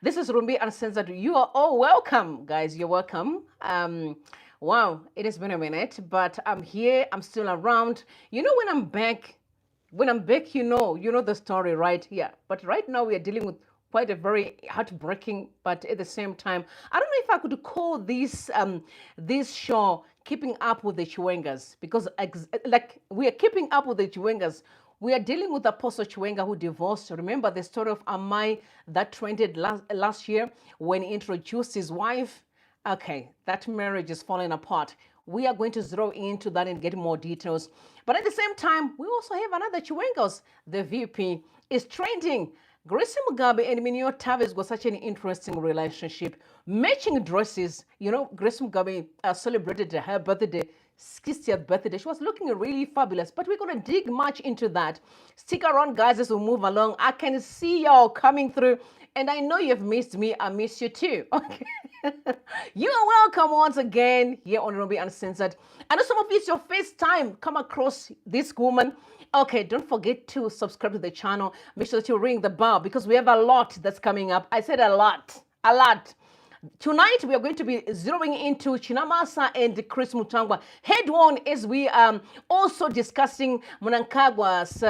This is Rumbi Uncensored. You are all welcome, guys. You're welcome. Wow, it has been a minute, but I'm here. I'm still around. You know, when I'm back, you know the story, right? Yeah. But right now we are dealing with quite a very heartbreaking, but at the same time, I don't know if I could call this show "Keeping Up with the Chiwengas" because like we are keeping up with the Chiwengas. We are dealing with Apostle Chiwenga who divorced. Remember the story of Amai that trended last year when he introduced his wife? Okay, that marriage is falling apart. We are going to zero into that and get more details. But at the same time, we also have another Chiwengas. The VP is trending. Gracie Mugabe and Miniyothabo has got such an interesting relationship. Matching dresses. You know, Gracie Mugabe celebrated her birthday, 60th birthday. She was looking really fabulous. But we're going to dig much into that. Stick around, guys, as we move along. I can see y'all coming through. And I know you've missed me. I miss you too. Okay. You are welcome once again here on Ruby Uncensored. I know some of you, it's your first time come across this woman. Okay, don't forget to subscribe to the channel. Make sure that you ring the bell because we have a lot that's coming up. I said a lot, a lot. Tonight, we are going to be zeroing into Chinamasa and Chris Mutangwa head on as we also discussing Mnangagwa's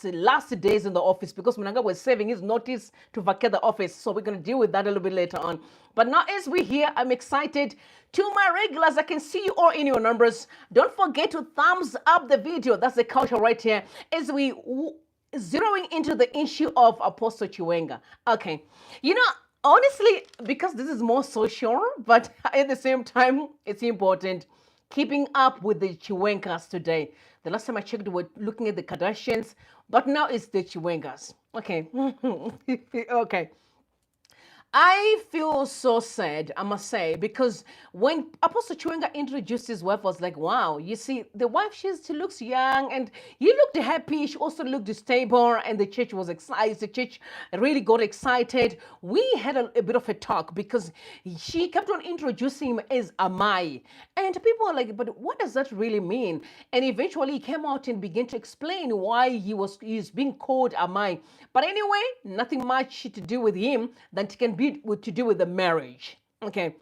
last days in the office because Mnangagwa was serving his notice to vacate the office. So we're going to deal with that a little bit later on. But now as we here, I'm excited. To my regulars, I can see you all in your numbers. Don't forget to thumbs up the video. That's the culture right here as we zeroing into the issue of Apostle Chiwenga. Okay. You know, honestly, because this is more social, but at the same time, it's important keeping up with the Chiwengas today. The last time I checked, we were looking at the Kardashians, but now it's the Chiwengas. Okay. Okay. I feel so sad, I must say, because when Apostle Chuenga introduced his wife, I was like, wow, you see, the wife, she looks young and he looked happy. She also looked stable and the church was excited. The church really got excited. We had a bit of a talk because she kept on introducing him as Amai. And people were like, but what does that really mean? And eventually he came out and began to explain why he's being called Amai. But anyway, nothing much to do with him than it can be to do with the marriage. Okay.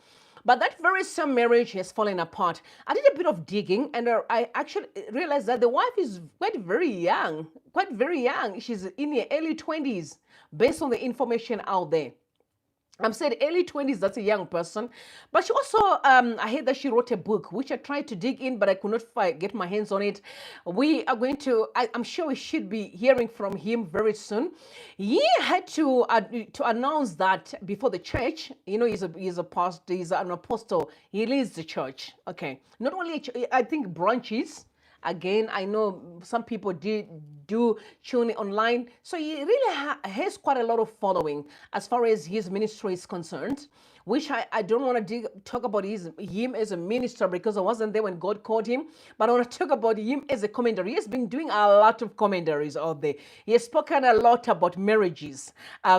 But that very same marriage has fallen apart. I did a bit of digging and I actually realized that the wife is quite very young. Quite very young. She's in her early 20s based on the information out there. I'm saying early 20s, that's a young person. But she also, I heard that she wrote a book, which I tried to dig in, but I could not get my hands on it. We are going to, I'm sure we should be hearing from him very soon. He had to announce that before the church. You know, he's a pastor, he's an apostle. He leads the church. Okay. Not only, I think, branches. Again, I know some people do tune online. So he really has quite a lot of following as far as his ministry is concerned, which I don't want to talk about him as a minister because I wasn't there when God called him. But I want to talk about him as a commentator. He has been doing a lot of commentaries out there. He has spoken a lot about marriages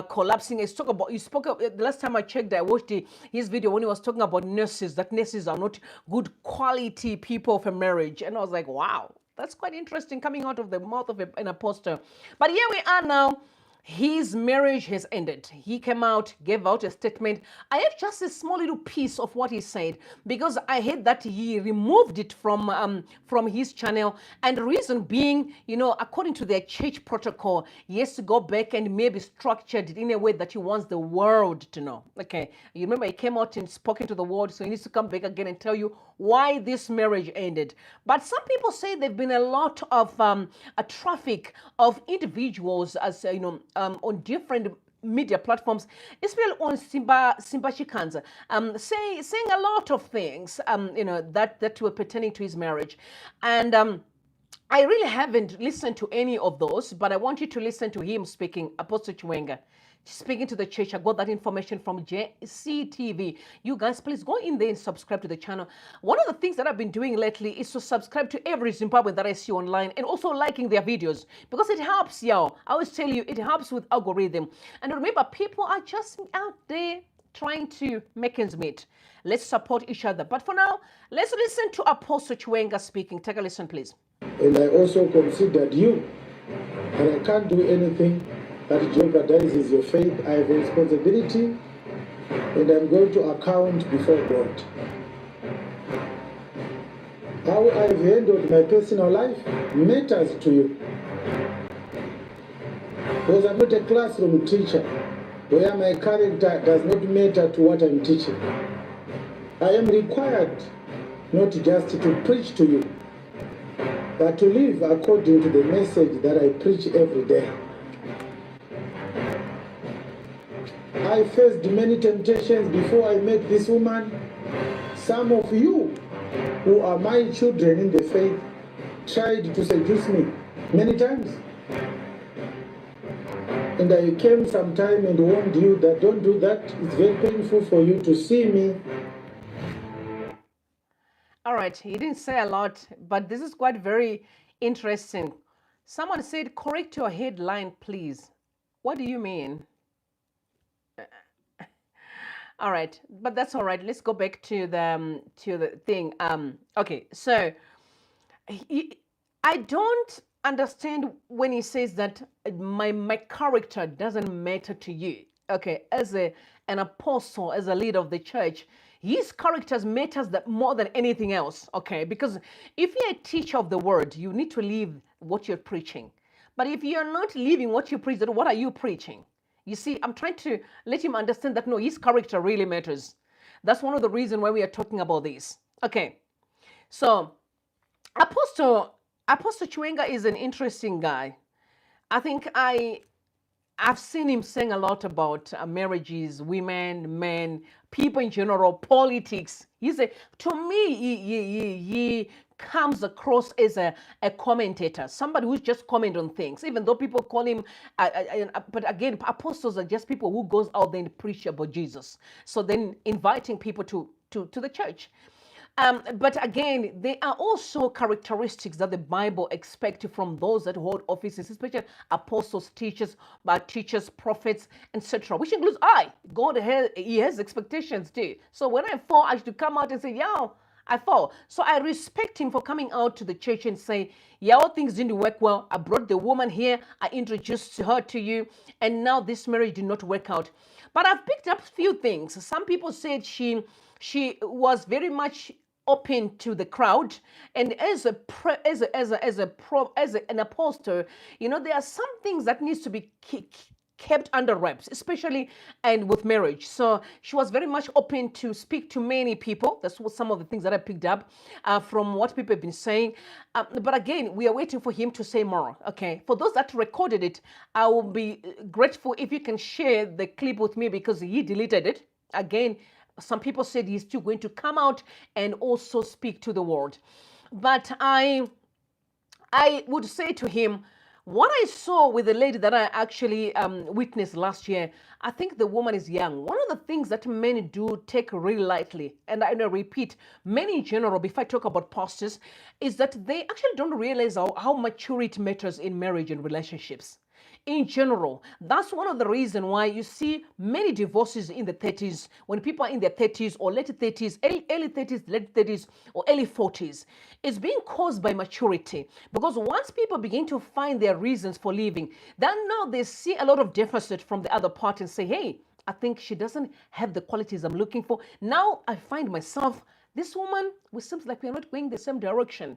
collapsing. He spoke the last time I checked, I watched his video when he was talking about nurses, that nurses are not good quality people for marriage. And I was like, wow. That's quite interesting coming out of the mouth of an apostle. But here we are now. His marriage has ended. He came out, gave out a statement. I have just a small little piece of what he said because I heard that he removed it from his channel. And the reason being, you know, according to their church protocol, he has to go back and maybe structured it in a way that he wants the world to know. Okay, you remember he came out and spoken to the world, so he needs to come back again and tell you why this marriage ended. But some people say there've been a lot of a traffic of individuals, as you know, on different media platforms, especially on Simba Chikanza, saying a lot of things, you know, that were pertaining to his marriage, and I really haven't listened to any of those, but I want you to listen to him speaking, Apostle Chiwenga. Speaking to the church, I got that information from JCTV. You guys, please go in there and subscribe to the channel. One of the things that I've been doing lately is to subscribe to every Zimbabwean that I see online and also liking their videos because it helps, y'all. I always tell you, it helps with algorithm. And remember, people are just out there trying to make ends meet. Let's support each other. But for now, let's listen to Apostle Chiwenga speaking. Take a listen, please. And I also considered you, and I can't do anything that jeopardizes your faith. I have a responsibility, and I'm going to account before God. How I've handled my personal life matters to you. Because I'm not a classroom teacher where my character does not matter to what I'm teaching. I am required not just to preach to you, but to live according to the message that I preach every day. I faced many temptations before I met this woman. Some of you who are my children in the faith tried to seduce me many times. And I came sometime and warned you that don't do that. It's very painful for you to see me. All right, he didn't say a lot, but this is quite very interesting. Someone said, correct your headline, please. What do you mean? All right, but that's all right. Let's go back to the thing. Okay, so I don't understand when he says that my character doesn't matter to you. Okay, as an apostle, as a leader of the church, his characters matters that more than anything else. Okay, because if you're a teacher of the word, you need to live what you're preaching. But if you're not living what you preach, then what are you preaching? You see, I'm trying to let him understand that no, his character really matters. That's one of the reasons why we are talking about this. Okay, so Apostle Chiwenga is an interesting guy. I think I've seen him saying a lot about marriages, women, men, people in general, politics. To me, he comes across as a commentator, somebody who's just comment on things, even though people call him, but again, apostles are just people who goes out there and preach about Jesus. So then inviting people to the church. But again, there are also characteristics that the Bible expects from those that hold offices, especially apostles, teachers, prophets, etc., which includes I. God He has expectations too. So when I fall, I should come out and say, yeah, I fall. So I respect him for coming out to the church and say, yeah, all things didn't work well. I brought the woman here. I introduced her to you. And now this marriage did not work out. But I've picked up a few things. Some people said she was very much open to the crowd, and as an apostle, you know, there are some things that needs to be kept under wraps, especially and with marriage. So she was very much open to speak to many people. That's what some of the things that I picked up from what people have been saying. But again, we are waiting for him to say more. Okay, for those that recorded it, I will be grateful if you can share the clip with me because he deleted it. Again, some people said he's still going to come out and also speak to the world. But I would say to him, what I saw with the lady that I actually witnessed last year, I think the woman is young. One of the things that men do take really lightly, and I repeat, men in general, before I talk about pastors, is that they actually don't realize how maturity matters in marriage and relationships. In general, that's one of the reasons why you see many divorces in the 30s, when people are in their 30s or late 30s, early 30s, late 30s, or early 40s. It's being caused by maturity. Because once people begin to find their reasons for leaving, then now they see a lot of deficit from the other party and say, hey, I think she doesn't have the qualities I'm looking for. Now I find myself, this woman, it seems like we're not going the same direction.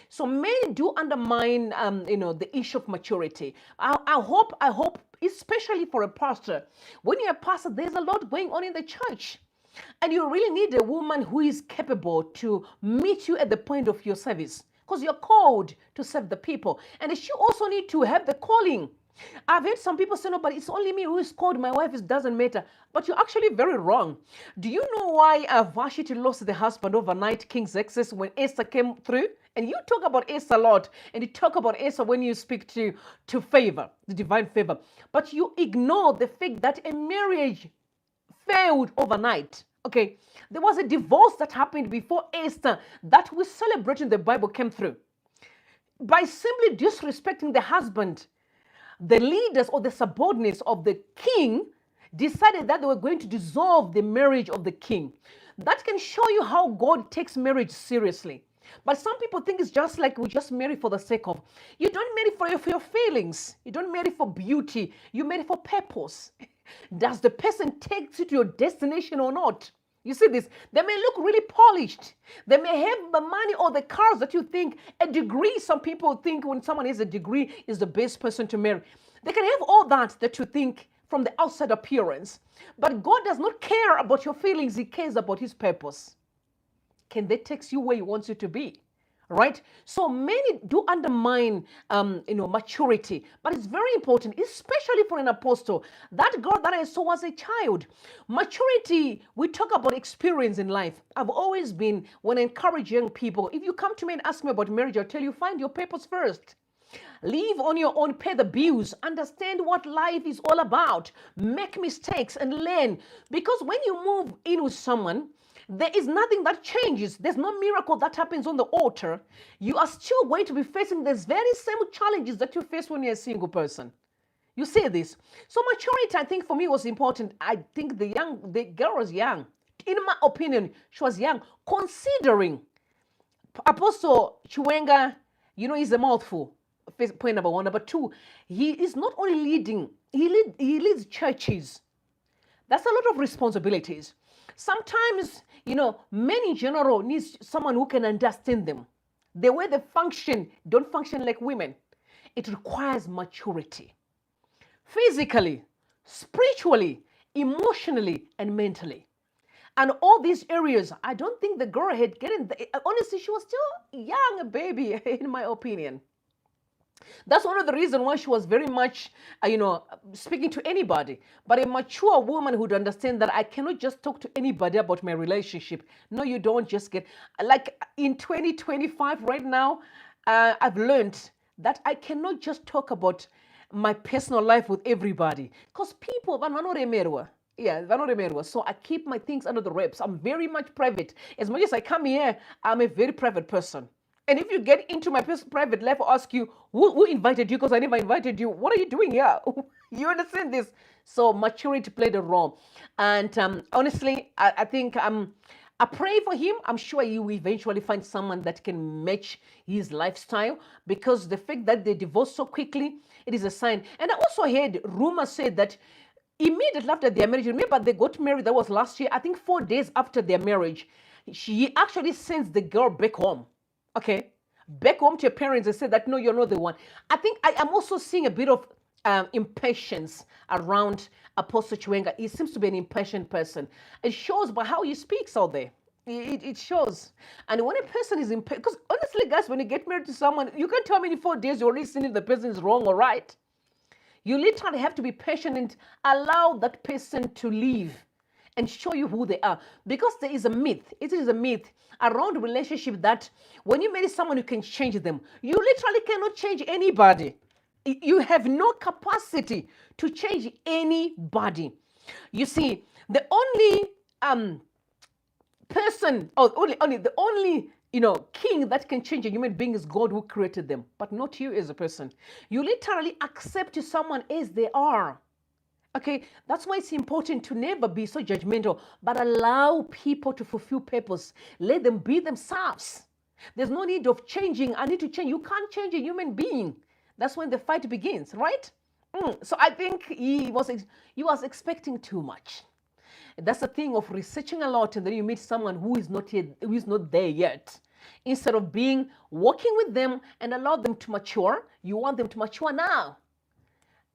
So men do undermine, the issue of maturity. I hope, especially for a pastor, when you're a pastor, there's a lot going on in the church. And you really need a woman who is capable to meet you at the point of your service. Because you're called to serve the people. And she also need to have the calling. I've heard some people say, no, but it's only me who is called. My wife, it doesn't matter. But you're actually very wrong. Do you know why Vashti lost the husband overnight, King Xerxes, when Esther came through? And you talk about Esther a lot, and you talk about Esther when you speak to favor, the divine favor. But you ignore the fact that a marriage failed overnight. Okay, there was a divorce that happened before Esther that we celebrate in the Bible came through. By simply disrespecting the husband, the leaders or the subordinates of the king decided that they were going to dissolve the marriage of the king. That can show you how God takes marriage seriously. But some people think it's just like we just marry for the sake of. You don't marry for your feelings. You don't marry for beauty. You marry for purpose. Does the person take you to your destination or not? You see this? They may look really polished. They may have the money or the cars that you think, a degree. Some people think when someone has a degree is the best person to marry. They can have all that you think from the outside appearance. But God does not care about your feelings. He cares about his purpose. Can they take you where he wants you to be? Right? So many do undermine, maturity, but it's very important, especially for an apostle. That girl that I saw was a child. Maturity, we talk about experience in life. I've always been, when I encourage young people, if you come to me and ask me about marriage, I'll tell you, find your purpose first. Live on your own, pay the bills, understand what life is all about, make mistakes and learn. Because when you move in with someone, there is nothing that changes. There's no miracle that happens on the altar. You are still going to be facing these very same challenges that you face when you're a single person. You see this? So maturity, I think, for me was important. I think the girl was young. In my opinion, she was young. Considering Apostle Chiwenga, he's a mouthful. Point number one. Number two, he is not only leading, he leads churches. That's a lot of responsibilities. Sometimes, men in general need someone who can understand them. The way they function, don't function like women. It requires maturity. Physically, spiritually, emotionally, and mentally. And all these areas, I don't think the girl had gotten, honestly, she was still young, a baby, in my opinion. That's one of the reasons why she was very much, speaking to anybody. But a mature woman who would understand that I cannot just talk to anybody about my relationship. No, you don't just get, like in 2025 right now, I've learned that I cannot just talk about my personal life with everybody. Because people, so I keep my things under the wraps. I'm very much private. As much as I come here, I'm a very private person. And if you get into my private life, I'll ask you, who invited you? Because I never invited you. What are you doing here? You understand this? So maturity played a role. And honestly, I think I pray for him. I'm sure he will eventually find someone that can match his lifestyle. Because the fact that they divorced so quickly, it is a sign. And I also heard rumors said that immediately after their marriage, remember they got married, that was last year, I think 4 days after their marriage, she actually sends the girl back home. Okay, back home to your parents and say that, no, you're not the one. I think I am also seeing a bit of impatience around Apostle Chiwenga. He seems to be an impatient person. It shows by how he speaks out there. It shows. And when a person is impatient, because honestly, guys, when you get married to someone, you can't tell me in 4 days you're already seeing if the person is wrong or right. You literally have to be patient and allow that person to leave and show you who they are. Because there is a myth. It is a myth around relationship that when you marry someone, you can change them. You literally cannot change anybody. You have no capacity to change anybody. You see, the only person, or the only king that can change a human being is God who created them, but not you as a person. You literally accept someone as they are. Okay, that's why it's important to never be so judgmental, but allow people to fulfill purpose. Let them be themselves. There's no need of changing. I need to change. You can't change a human being. That's when the fight begins, right? So I think he was expecting too much. That's the thing of researching a lot, and then you meet someone who is not there yet. Instead of working with them and allow them to mature, you want them to mature now.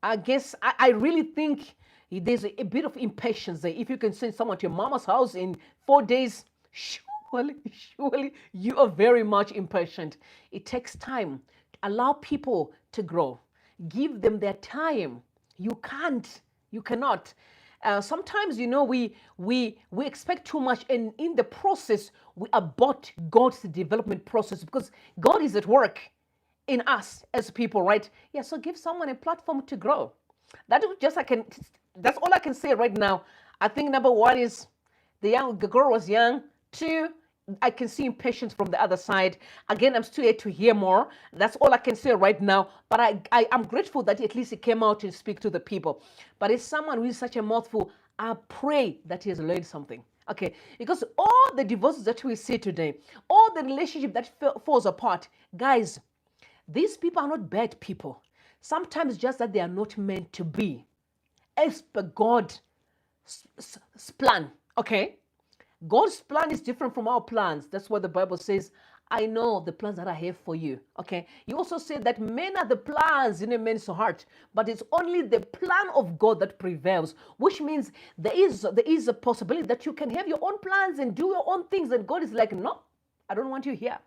I guess I really think there's a bit of impatience there. If you can send someone to your mama's house in 4 days, surely you are very much impatient. It takes time. Allow people to grow. Give them their time. You cannot. Sometimes, we expect too much, and in the process, we abort God's development process because God is at work in us as people, right? Yeah, so give someone a platform to grow. That's all I can say right now. I think number one is the girl was young. 2, I can see impatience from the other side. Again, I'm still here to hear more. That's all I can say right now. But I'm grateful that at least he came out and speak to the people. But as someone who is such a mouthful, I pray that he has learned something. Okay, because all the divorces that we see today, all the relationship that falls apart, guys, these people are not bad people. Sometimes just that they are not meant to be as per God's plan. Okay, God's plan is different from our plans. That's what the Bible says. I know the plans that I have for you. Okay. You also said that men are the plans in a man's heart, but it's only the plan of God that prevails, which means there is a possibility that you can have your own plans and do your own things, and God is like, no, I don't want you here.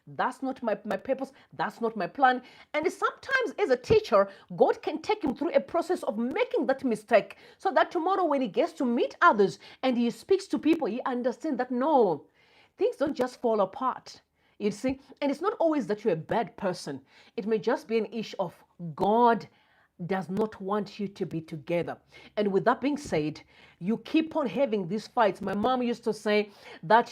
That's not my purpose. That's not my plan. And sometimes, as a teacher, God can take him through a process of making that mistake so that tomorrow, when he gets to meet others and he speaks to people, he understands that no, things don't just fall apart. You see, and it's not always that you're a bad person. It may just be an issue of God does not want you to be together. And with that being said, you keep on having these fights. My mom used to say that,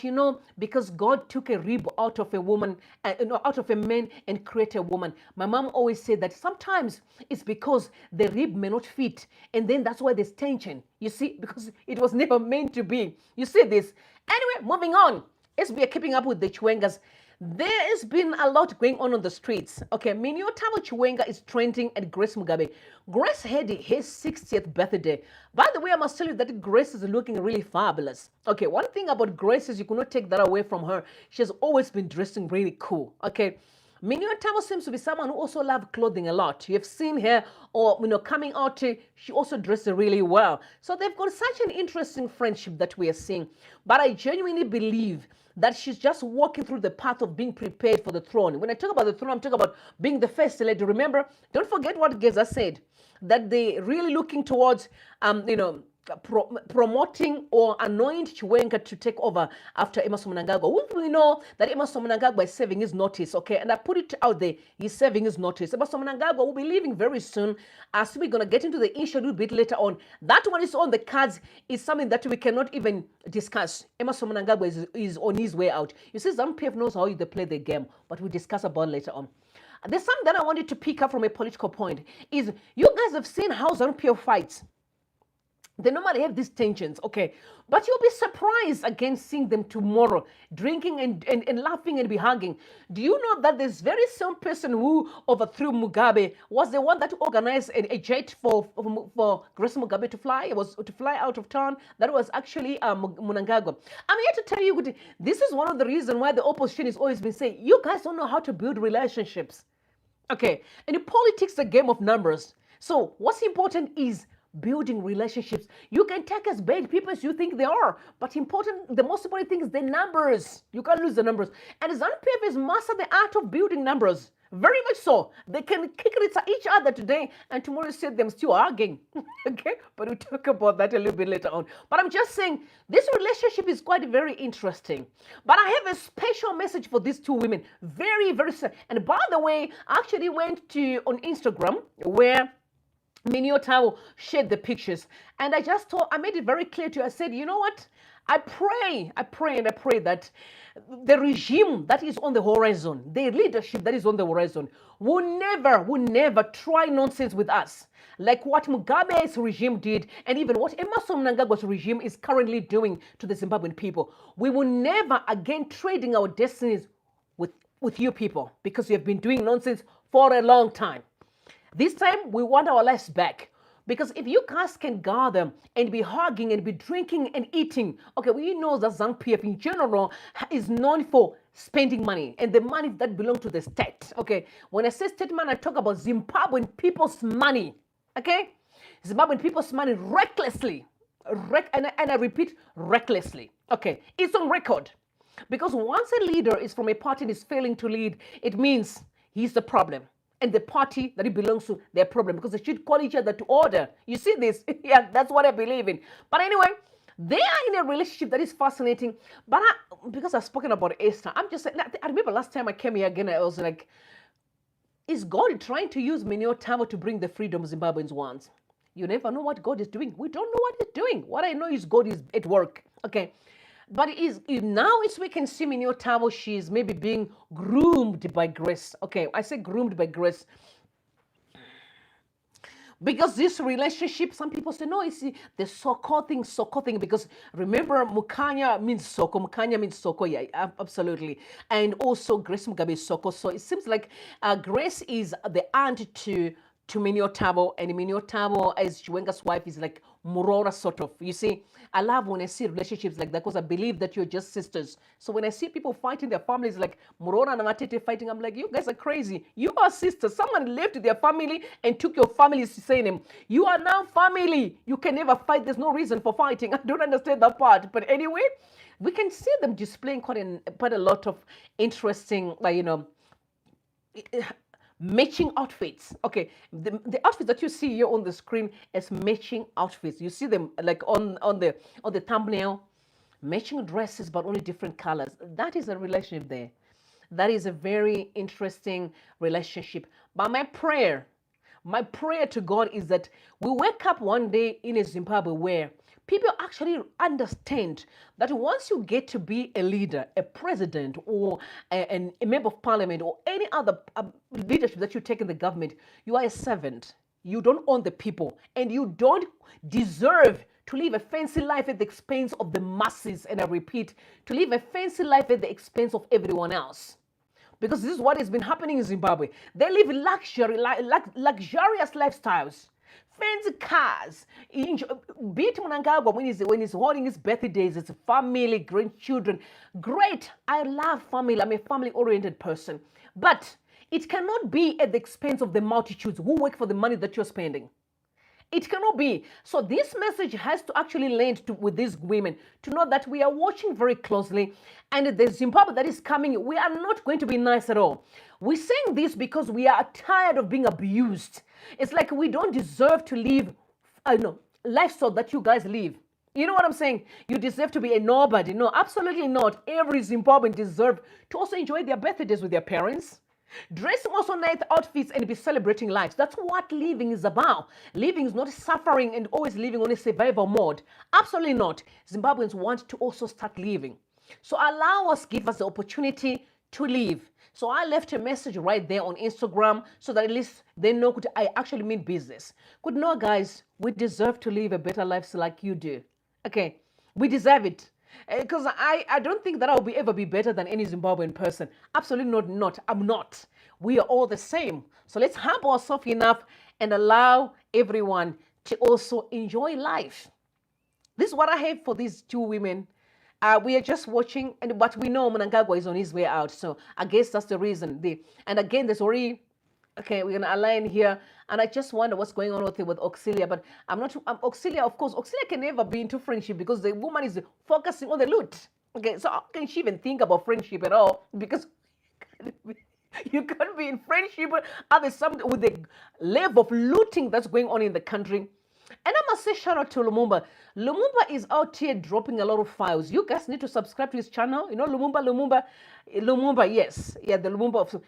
because God took a rib out of a woman, out of a man and created a woman. My mom always said that sometimes it's because the rib may not fit. And then that's why there's tension. You see, because it was never meant to be. You see this? Anyway, moving on. As we are keeping up with the Chiwengas, there has been a lot going on the streets. Okay, Miniyothabo Chiwenga is trending at Grace Mugabe. Grace had his 60th birthday. By the way, I must tell you that Grace is looking really fabulous. Okay, one thing about Grace is you cannot take that away from her. She has always been dressing really cool. Okay. Miniyothabo seems to be someone who also loves clothing a lot. You've seen her, or coming out. She also dresses really well. So they've got such an interesting friendship that we are seeing. But I genuinely believe that she's just walking through the path of being prepared for the throne. When I talk about the throne, I'm talking about being the first lady. Remember, don't forget what Geza said, that they're really looking towards, promoting or anoint Chiwenga to take over after Emmerson Mnangagwa. We know that Emmerson Mnangagwa is serving his notice, okay? And I put it out there, he's serving his notice. Emmerson Mnangagwa will be leaving very soon, as we're going to get into the issue a little bit later on. That one is on the cards, is something that we cannot even discuss. Emmerson Mnangagwa is on his way out. You see, ZANU-PF knows how they play the game, but we'll discuss about it later on. There's something that I wanted to pick up from a political point, is you guys have seen how ZANU-PF fights. They normally have these tensions, okay? But you'll be surprised again seeing them tomorrow, drinking and laughing and be hugging. Do you know that this very same person who overthrew Mugabe was the one that organized a jet for Grace Mugabe to fly? It was to fly out of town. That was actually Mnangagwa. I'm here to tell you, this is one of the reasons why the opposition has always been saying, you guys don't know how to build relationships. Okay, and in politics, the game of numbers. So what's important is building relationships. You can take as bad people as you think they are, but the most important thing is the numbers. You can't lose the numbers. And ZANU-PF has mastered the art of building numbers. Very much so. They can kick it at each other today, and tomorrow you see them still arguing. Okay? But we'll talk about that a little bit later on. But I'm just saying, this relationship is quite very interesting. But I have a special message for these two women. Very, very sad. And by the way, I actually went on Instagram where Miniyothabo shared the pictures, and I made it very clear to you. I said, you know what? I pray that the regime that is on the horizon, the leadership that is on the horizon, will never try nonsense with us, like what Mugabe's regime did, and even what Emmerson Mnangagwa's regime is currently doing to the Zimbabwean people. We will never again trading our destinies with you people, because you have been doing nonsense for a long time. This time, we want our lives back. Because if you guys can gather and be hugging and be drinking and eating, okay, we know that ZANU-PF in general is known for spending money, and the money that belongs to the state, okay? When I say state money, I talk about Zimbabwean people's money, okay? Zimbabwean people's money recklessly, and I repeat, recklessly, okay? It's on record. Because once a leader is from a party and is failing to lead, it means he's the problem. And the party that it belongs to, their problem, because they should call each other to order. You see this? Yeah, that's what I believe in. But anyway, they are in a relationship that is fascinating. But because I've spoken about Esther, I'm just saying, I remember last time I came here again, I was like, is God trying to use Miniyothabo to bring the freedom Zimbabweans want? You never know what God is doing. We don't know what he's doing. What I know is God is at work. Okay. But now we can see Miniyothabo, she's maybe being groomed by Grace. Okay, I say groomed by Grace. Because this relationship, some people say, no, it's the soko thing, because remember, Mukanya means soko. Mukanya means soko, yeah, absolutely. And also, Grace Mugabe is soko. So it seems like Grace is the aunt to Miniyothabo, and Miniyothabo, as Chiwenga's wife, is like Murora, sort of. You see, I love when I see relationships like that because I believe that you're just sisters. So when I see people fighting their families, like Murora and Matete fighting, I'm like, you guys are crazy. You are sisters. Someone left their family and took your family's surname. You are now family. You can never fight. There's no reason for fighting. I don't understand that part. But anyway, we can see them displaying quite a lot of interesting, matching outfits. Okay, the outfits that you see here on the screen is matching outfits. You see them like on the thumbnail, matching dresses but only different colors. That is a relationship there. That is a very interesting relationship. But my prayer to God is that we wake up one day in a Zimbabwe where people actually understand that once you get to be a leader, a president, or a member of parliament, or any other leadership that you take in the government, you are a servant. You don't own the people, and you don't deserve to live a fancy life at the expense of the masses. And I repeat, to live a fancy life at the expense of everyone else. Because this is what has been happening in Zimbabwe. They live luxurious lifestyles, fancy cars. Beat Mnangagwa when he's holding his birthdays, it's family, grandchildren. Great. I love family. I'm a family-oriented person. But it cannot be at the expense of the multitudes who work for the money that you're spending. It cannot be. So this message has to actually land with these women to know that we are watching very closely, and the Zimbabwe that is coming, we are not going to be nice at all. We're saying this because we are tired of being abused. It's like we don't deserve to live, lifestyle that you guys live. You know what I'm saying? You deserve to be a nobody. No, absolutely not. Every Zimbabwean deserves to also enjoy their birthdays with their parents. Dressing also nice outfits and be celebrating lives. That's what living is about. Living is not suffering and always living on a survival mode. Absolutely not. Zimbabweans want to also start living. So allow us, give us the opportunity to live. So I left a message right there on Instagram so that at least they know I actually mean business. Good no, guys, we deserve to live a better life like you do. Okay, we deserve it. Because I don't think that I'll ever be better than any Zimbabwean person. Absolutely not. I'm not. We are all the same. So let's humble ourselves enough and allow everyone to also enjoy life. This is what I have for these two women. We are just watching, but we know Mnangagwa is on his way out. So I guess that's the reason. And again, there's already... Okay, we're gonna align here, and I just wonder what's going on with Auxilia. But I'm not. Auxilia, of course, Auxilia can never be into friendship because the woman is focusing on the loot. Okay, so how can she even think about friendship at all? Because you can't be in friendship with the level of looting that's going on in the country. And I must say shout out to Lumumba. Lumumba is out here dropping a lot of files. You guys need to subscribe to his channel. You know, Lumumba, yes. Yeah, the Lumumba.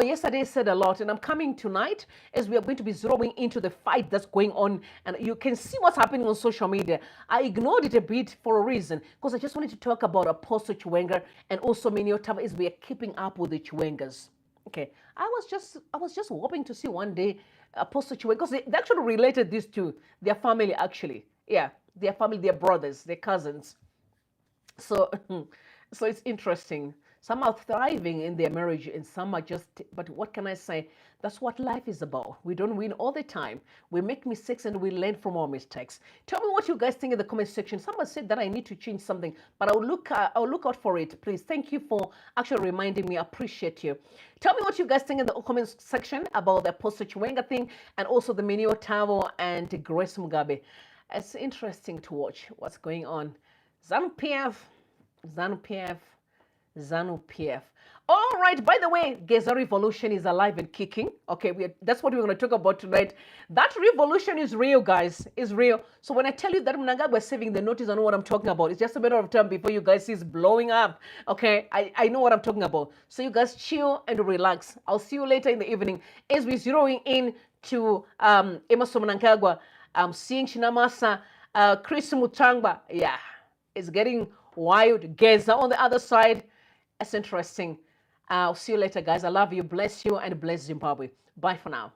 Yesterday I said a lot. And I'm coming tonight as we are going to be zeroing into the fight that's going on. And you can see what's happening on social media. I ignored it a bit for a reason. Because I just wanted to talk about Apostle Chiwenga and also Miniyothabo as we are keeping up with the Chiwengas. Okay, I was just hoping to see one day Apostle Chiwenga, because they actually related these to their family, actually. Yeah, their family, their brothers, their cousins. So, so it's interesting. Some are thriving in their marriage and some are just, but what can I say? That's what life is about. We don't win all the time. We make mistakes and we learn from our mistakes. Tell me what you guys think in the comment section. Someone said that I need to change something, but I'll look out for it, please. Thank you for actually reminding me. I appreciate you. Tell me what you guys think in the comment section about the Apostle Chiwenga thing and also the Miniyothabo and Grace Mugabe. It's interesting to watch what's going on. ZANU-PF. ZANU-PF. All right, by the way, Geza revolution is alive and kicking. Okay, that's what we're going to talk about tonight. That revolution is real, guys. It's real. So when I tell you that Mnangagwa is saving the notice, I know what I'm talking about. It's just a matter of time before you guys see it's blowing up. Okay, I know what I'm talking about. So you guys chill and relax. I'll see you later in the evening as we're zeroing in to Emmerson Mnangagwa, seeing Shinamasa, Chris Mutangwa. Yeah, it's getting wild. Geza on the other side. It's interesting. I'll see you later, guys. I love you. Bless you and bless Zimbabwe. Bye for now.